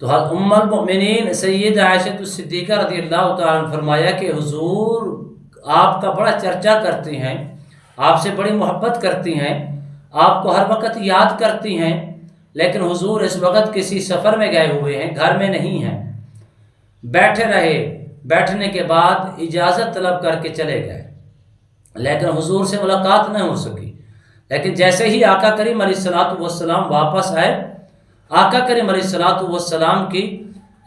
تو ام المؤمنین سید عائشہ الصدیقہ رضی اللہ تعالیٰ عنہ فرمایا کہ حضور آپ کا بڑا چرچا کرتی ہیں، آپ سے بڑی محبت کرتی ہیں، آپ کو ہر وقت یاد کرتی ہیں، لیکن حضور اس وقت کسی سفر میں گئے ہوئے ہیں، گھر میں نہیں ہیں۔ بیٹھے رہے، بیٹھنے کے بعد اجازت طلب کر کے چلے گئے، لیکن حضور سے ملاقات نہ ہو سکی۔ لیکن جیسے ہی آقا کریم علیہ الصلوۃ والسلام واپس آئے، آقا کریم علیہ الصلوۃ والسلام کی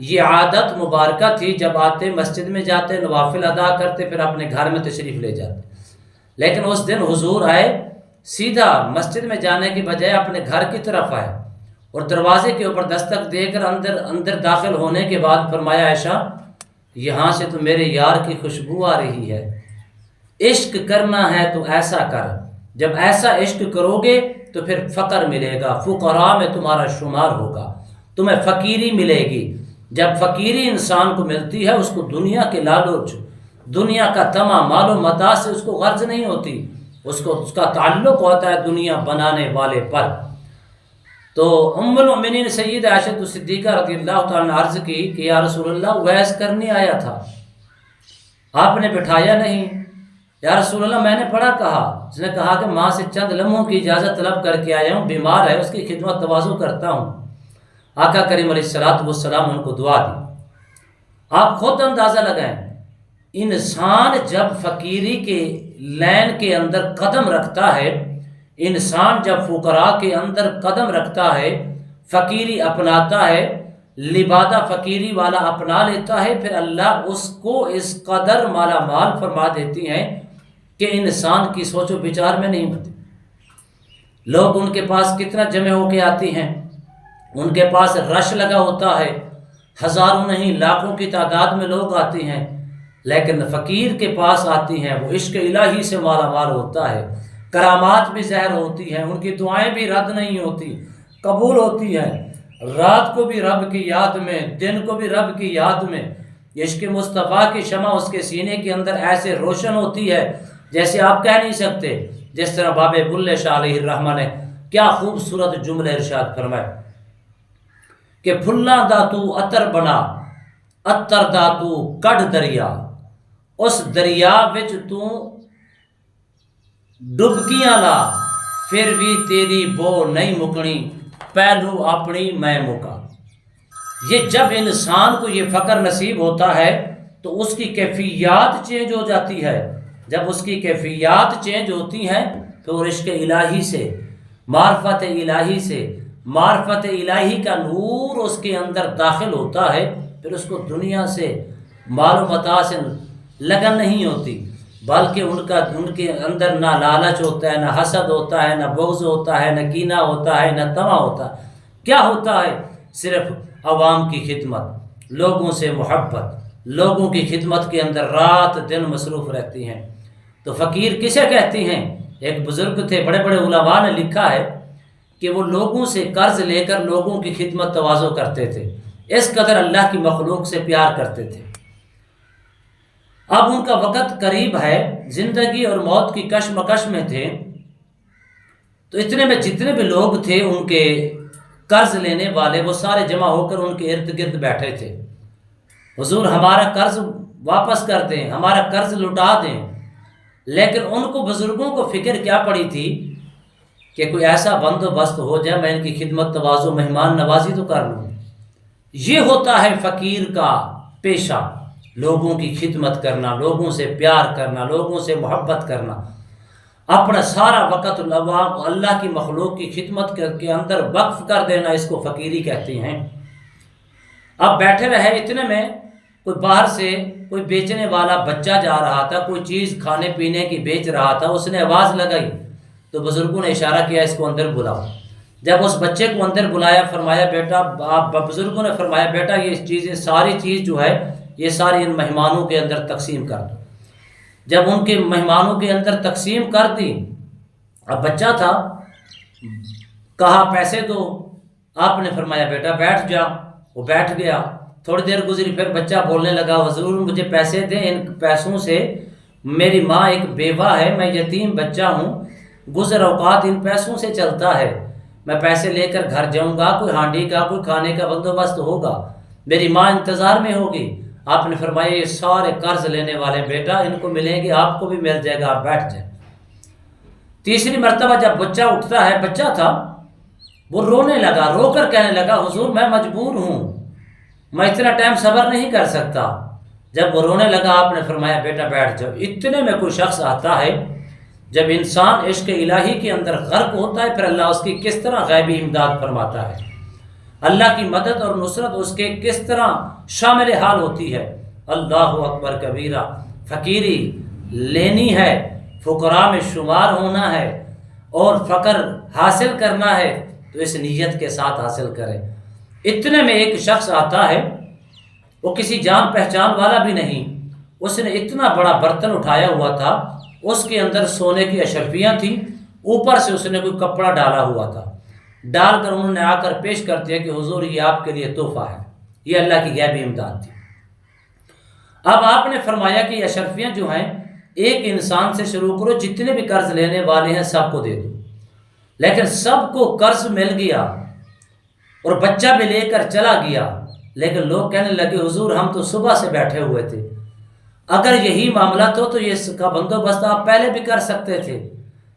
یہ عادت مبارکہ تھی، جب آتے مسجد میں جاتے، نوافل ادا کرتے، پھر اپنے گھر میں تشریف لے جاتے۔ لیکن اس دن حضور آئے، سیدھا مسجد میں جانے کی بجائے اپنے گھر کی طرف آئے، اور دروازے کے اوپر دستک دے کر اندر داخل ہونے کے بعد فرمایا عائشہ یہاں سے تو میرے یار کی خوشبو آ رہی ہے، عشق کرنا ہے تو ایسا کر، جب ایسا عشق کرو گے تو پھر فقر ملے گا، فقراء میں تمہارا شمار ہوگا، تمہیں فقیری ملے گی۔ جب فقیری انسان کو ملتی ہے اس کو دنیا کے لالچ، دنیا کا طمع، مال و متاع سے اس کو غرض نہیں ہوتی، اس کا تعلق ہوتا ہے دنیا بنانے والے پر۔ تو ام المؤمنین سید عائشہ الصدیقہ رضی اللہ تعالیٰ عنہ عرض کی کہ یا رسول اللہ ویس کرنے آیا تھا، آپ نے بٹھایا نہیں۔ یا رسول اللہ میں نے بڑا کہا، اس نے کہا کہ ماں سے چند لمحوں کی اجازت طلب کر کے آیا ہوں، بیمار ہے، اس کی خدمت تواضع کرتا ہوں۔ آقا کریم علیہ الصلوۃ والسلام ان کو دعا دی۔ آپ خود اندازہ لگائیں، انسان جب فقیری کے لین کے اندر قدم رکھتا ہے، انسان جب فقراء کے اندر قدم رکھتا ہے، فقیری اپناتا ہے، لبادہ فقیری والا اپنا لیتا ہے، پھر اللہ اس کو اس قدر مالا مال فرما دیتی ہیں کہ انسان کی سوچ و بچار میں نہیں ہوتی۔ لوگ ان کے پاس کتنا جمع ہو کے آتی ہیں، ان کے پاس رش لگا ہوتا ہے، ہزاروں نہیں لاکھوں کی تعداد میں لوگ آتے ہیں، لیکن فقیر کے پاس آتی ہیں، وہ عشق الہی سے مالا مال ہوتا ہے، کرامات بھی ظاہر ہوتی ہیں، ان کی دعائیں بھی رد نہیں ہوتی، قبول ہوتی ہیں، رات کو بھی رب کی یاد میں، دن کو بھی رب کی یاد میں۔ عشق مصطفیٰ کی شمع اس کے سینے کے اندر ایسے روشن ہوتی ہے جیسے آپ کہہ نہیں سکتے۔ جس طرح بابے بلے شاہ علیہ الرحمہ نے کیا خوبصورت جملے ارشاد فرمائے کہ پھلاں دا تو عطر بنا، عطر دا تو کڈ دریا، اس دریا وچ تو ڈبکیاں لا، پھر بھی تیری بو نہیں مکنی، پہلو اپنی میں مکا۔ یہ جب انسان کو یہ فقر نصیب ہوتا ہے تو اس کی کیفیات چینج ہو جاتی ہے۔ جب اس کی کیفیات چینج ہوتی ہیں تو عشق الہی سے، معرفت الہی سے، معرفت الہی کا نور اس کے اندر داخل ہوتا ہے، پھر اس کو دنیا سے، مال و متاع سے لگن نہیں ہوتی، بلکہ ان کے اندر نہ لالچ ہوتا ہے، نہ حسد ہوتا ہے، نہ بغض ہوتا ہے، نہ کینہ ہوتا ہے، نہ طمع ہوتا ہے۔ کیا ہوتا ہے؟ صرف عوام کی خدمت، لوگوں سے محبت، لوگوں کی خدمت کے اندر رات دن مصروف رہتی ہیں۔ تو فقیر کسے کہتے ہیں؟ ایک بزرگ تھے، بڑے بڑے علماء نے لکھا ہے کہ وہ لوگوں سے قرض لے کر لوگوں کی خدمت تواضع کرتے تھے، اس قدر اللہ کی مخلوق سے پیار کرتے تھے۔ اب ان کا وقت قریب ہے، زندگی اور موت کی کشمکش میں تھے، تو اتنے میں جتنے بھی لوگ تھے ان کے قرض لینے والے، وہ سارے جمع ہو کر ان کے ارد گرد بیٹھے تھے۔ حضور ہمارا قرض واپس کر دیں، ہمارا قرض لٹا دیں۔ لیکن ان کو بزرگوں کو فکر کیا پڑی تھی کہ کوئی ایسا بندوبست ہو جائے میں ان کی خدمت تواضع مہمان نوازی تو کر لوں۔ یہ ہوتا ہے فقیر کا پیشہ، لوگوں کی خدمت کرنا، لوگوں سے پیار کرنا، لوگوں سے محبت کرنا، اپنا سارا وقت اللہ کی مخلوق کی خدمت کے اندر وقف کر دینا، اس کو فقیری کہتے ہیں۔ اب بیٹھے رہے، اتنے میں کوئی باہر سے کوئی بیچنے والا بچہ جا رہا تھا، کوئی چیز کھانے پینے کی بیچ رہا تھا، اس نے آواز لگائی تو بزرگوں نے اشارہ کیا اس کو اندر بلاؤ۔ جب اس بچے کو اندر بلایا، فرمایا بیٹا، بزرگوں نے فرمایا بیٹا یہ چیزیں، ساری چیز جو ہے یہ ساری ان مہمانوں کے اندر تقسیم کر دو۔ جب ان کے مہمانوں کے اندر تقسیم کر دی، اب بچہ تھا، کہا پیسے دو، آپ نے فرمایا بیٹا بیٹھ جا، وہ بیٹھ گیا۔ تھوڑی دیر گزری، پھر بچہ بولنے لگا حضور مجھے پیسے دیں، ان پیسوں سے میری ماں ایک بیوہ ہے، میں یتیم بچہ ہوں، گزر اوقات ان پیسوں سے چلتا ہے، میں پیسے لے کر گھر جاؤں گا، کوئی ہانڈی کا کوئی کھانے کا بندوبست ہوگا، میری ماں انتظار میں ہوگی۔ آپ نے فرمایا یہ سارے قرض لینے والے بیٹا ان کو ملیں گے، آپ کو بھی مل جائے گا، آپ بیٹھ جائیں۔ تیسری مرتبہ جب بچہ اٹھتا ہے، بچہ تھا، وہ رونے لگا، رو کر کہنے لگا حضور میں مجبور ہوں، میں اتنا ٹائم صبر نہیں کر سکتا۔ جب وہ رونے لگا آپ نے فرمایا بیٹا بیٹھ جاؤ۔ اتنے میں کوئی شخص آتا ہے، جب انسان عشق الہی کے اندر غرق ہوتا ہے پھر اللہ اس کی کس طرح غیبی امداد فرماتا ہے، اللہ کی مدد اور نصرت اس کے کس طرح شامل حال ہوتی ہے۔ اللہ اکبر کبیرہ، فقیری لینی ہے، فقراء میں شمار ہونا ہے اور فقر حاصل کرنا ہے تو اس نیت کے ساتھ حاصل کرے۔ اتنے میں ایک شخص آتا ہے، وہ کسی جان پہچان والا بھی نہیں، اس نے اتنا بڑا برتن اٹھایا ہوا تھا، اس کے اندر سونے کی اشرفیاں تھیں، اوپر سے اس نے کوئی کپڑا ڈالا ہوا تھا، ڈال کر انہوں نے آ کر پیش کر دیا کہ حضور یہ آپ کے لیے تحفہ ہے، یہ اللہ کی غیبی امداد تھی۔ اب آپ نے فرمایا کہ یہ اشرفیاں جو ہیں ایک انسان سے شروع کرو، جتنے بھی قرض لینے والے ہیں سب کو دے دو۔ لیکن سب کو قرض مل گیا اور بچہ بھی لے کر چلا گیا، لیکن لوگ کہنے لگے حضور ہم تو صبح سے بیٹھے ہوئے تھے، اگر یہی معاملہ تو یہ اس کا بندوبست آپ پہلے بھی کر سکتے تھے،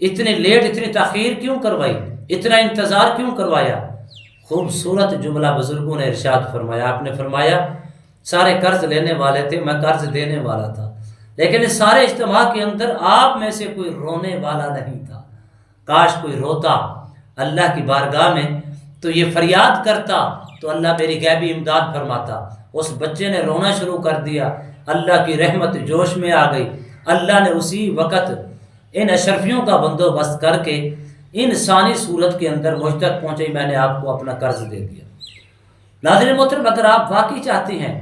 اتنی لیٹ اتنی تاخیر کیوں کروائی، اتنا انتظار کیوں کروایا؟ خوبصورت جملہ بزرگوں نے ارشاد فرمایا، آپ نے فرمایا سارے قرض لینے والے تھے، میں قرض دینے والا تھا، لیکن اس سارے اجتماع کے اندر آپ میں سے کوئی رونے والا نہیں تھا۔ کاش کوئی روتا اللہ کی بارگاہ میں تو یہ فریاد کرتا تو اللہ میری غیبی امداد فرماتا۔ اس بچے نے رونا شروع کر دیا، اللہ کی رحمت جوش میں آ گئی، اللہ نے اسی وقت ان اشرفیوں کا بندوبست کر کے انسانی صورت کے اندر مجھ تک پہنچے، میں نے آپ کو اپنا قرض دے دیا۔ ناظرین محترم، اگر آپ واقعی چاہتے ہیں،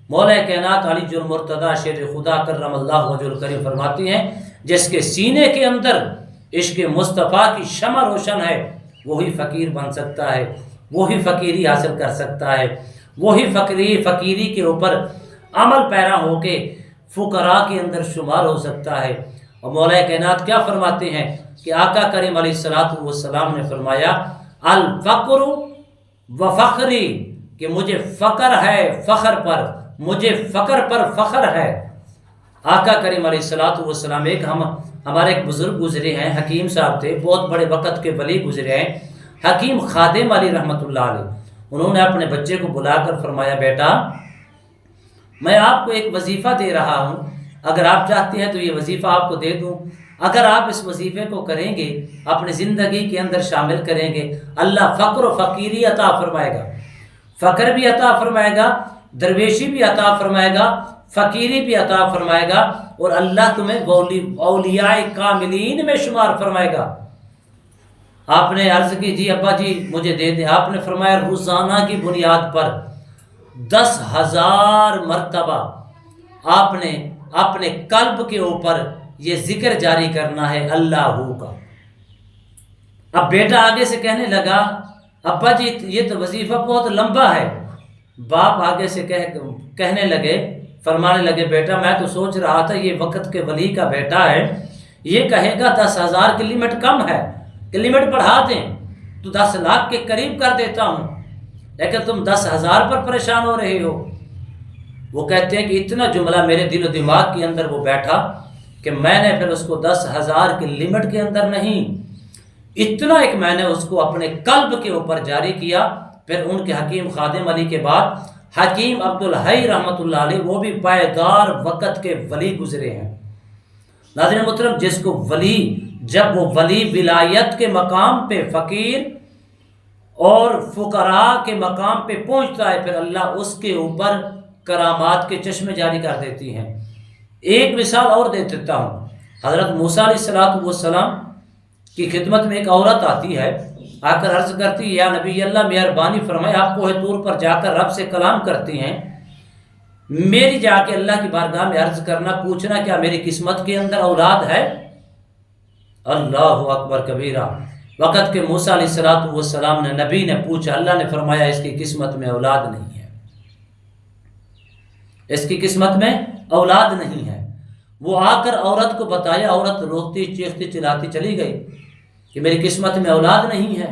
مولا کائنات علی المرتضیٰ شیر خدا کرم اللہ وجہ الکریم فرماتی ہیں جس کے سینے کے اندر عشق مصطفیٰ کی شمع روشن ہے وہی فقیر بن سکتا ہے، وہی فقیری حاصل کر سکتا ہے، وہی فقیری کے اوپر عمل پیرا ہو کے فقراء کے اندر شمار ہو سکتا ہے۔ اور مولا کائنات کیا فرماتے ہیں کہ آقا کریم علیہ الصلوۃ والسلام نے فرمایا الفقر و فخری، کہ مجھے فقر ہے فخر پر، مجھے فقر پر فخر ہے۔ آقا کریم علیہ الصلوۃ والسلام ہمارے ایک بزرگ گزرے ہیں، حکیم صاحب تھے، بہت بڑے وقت کے ولی گزرے ہیں، حکیم خادم علی رحمۃ اللہ علیہ۔ انہوں نے اپنے بچے کو بلا کر فرمایا بیٹا میں آپ کو ایک وظیفہ دے رہا ہوں، اگر آپ چاہتے ہیں تو یہ وظیفہ آپ کو دے دوں، اگر آپ اس وظیفے کو کریں گے اپنی زندگی کے اندر شامل کریں گے، اللہ فقر و فقیری عطا فرمائے گا، فقر بھی عطا فرمائے گا، درویشی بھی عطا فرمائے گا، فقیری بھی عطا فرمائے گا، اور اللہ تمہیں اولیاء کاملین میں شمار فرمائے گا۔ آپ نے عرض کی جی ابا جی مجھے دے دیں، آپ نے فرمایا روزانہ کی بنیاد پر 10,000 مرتبہ آپ نے اپنے قلب کے اوپر یہ ذکر جاری کرنا ہے اللہ کا۔ اب بیٹا آگے سے کہنے لگا ابا جی یہ تو وظیفہ بہت لمبا ہے۔ باپ آگے سے کہنے لگے، فرمانے لگے بیٹا میں تو سوچ رہا تھا یہ وقت کے ولی کا بیٹا ہے، یہ کہے گا 10,000 کی لمٹ کم ہے کہ لمٹ بڑھا دیں تو 10 لاکھ کے قریب کر دیتا ہوں، لیکن تم 10,000 پر پریشان ہو رہے ہو۔ وہ کہتے ہیں کہ اتنا جملہ میرے دل و دماغ کے اندر وہ بیٹھا کہ میں نے پھر اس کو 10,000 کی لمٹ کے اندر نہیں، اتنا ایک میں نے اس کو اپنے قلب کے اوپر جاری کیا۔ پھر ان کے حکیم خادم علی کے بعد حکیم عبدالحی رحمۃ اللہ علیہ، وہ بھی پائیدار وقت کے ولی گزرے ہیں۔ ناظرین محترم، جس کو ولی، جب وہ ولی ولایت کے مقام پہ فقیر اور فقراء کے مقام پہ پہنچتا ہے پھر اللہ اس کے اوپر کرامات کے چشمے جاری کر دیتی ہیں۔ ایک مثال اور دے دیتا ہوں، حضرت موسیٰ علیہ السلام کی خدمت میں ایک عورت آتی ہے، آ کر عرض کرتی یا نبی اللہ مہربانی فرمائے، آپ کوہ طور پر جا کر رب سے کلام کرتی ہیں، میری جا کے اللہ کی بارگاہ میں عرض کرنا، پوچھنا کیا میری قسمت کے اندر اولاد ہے؟ اللہ اکبر کبیرہ۔ وقت کے موسیٰ علیہ السلام نے، نبی نے پوچھا، اللہ نے فرمایا اس کی قسمت میں اولاد نہیں ہے، اس کی قسمت میں اولاد نہیں ہے۔ وہ آ کر عورت کو بتایا، عورت روتی چیختی چلاتی چلی گئی کہ میری قسمت میں اولاد نہیں ہے۔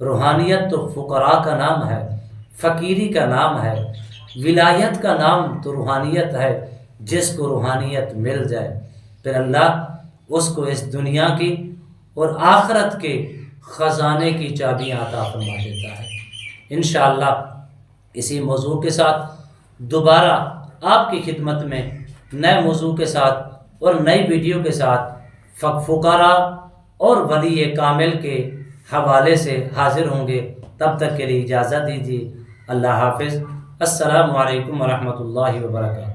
روحانیت تو فقراء کا نام ہے، فقیری کا نام ہے، ولایت کا نام تو روحانیت ہے۔ جس کو روحانیت مل جائے پھر اللہ اس کو اس دنیا کی اور آخرت کے خزانے کی چابیاں عطا فرما دیتا ہے۔ انشاءاللہ اسی موضوع کے ساتھ دوبارہ آپ کی خدمت میں نئے موضوع کے ساتھ اور نئی ویڈیو کے ساتھ فقراء اور ولی کامل کے حوالے سے حاضر ہوں گے۔ تب تک کے لیے اجازت دیجیے۔ اللہ حافظ۔ السلام علیکم ورحمۃ اللہ وبرکاتہ۔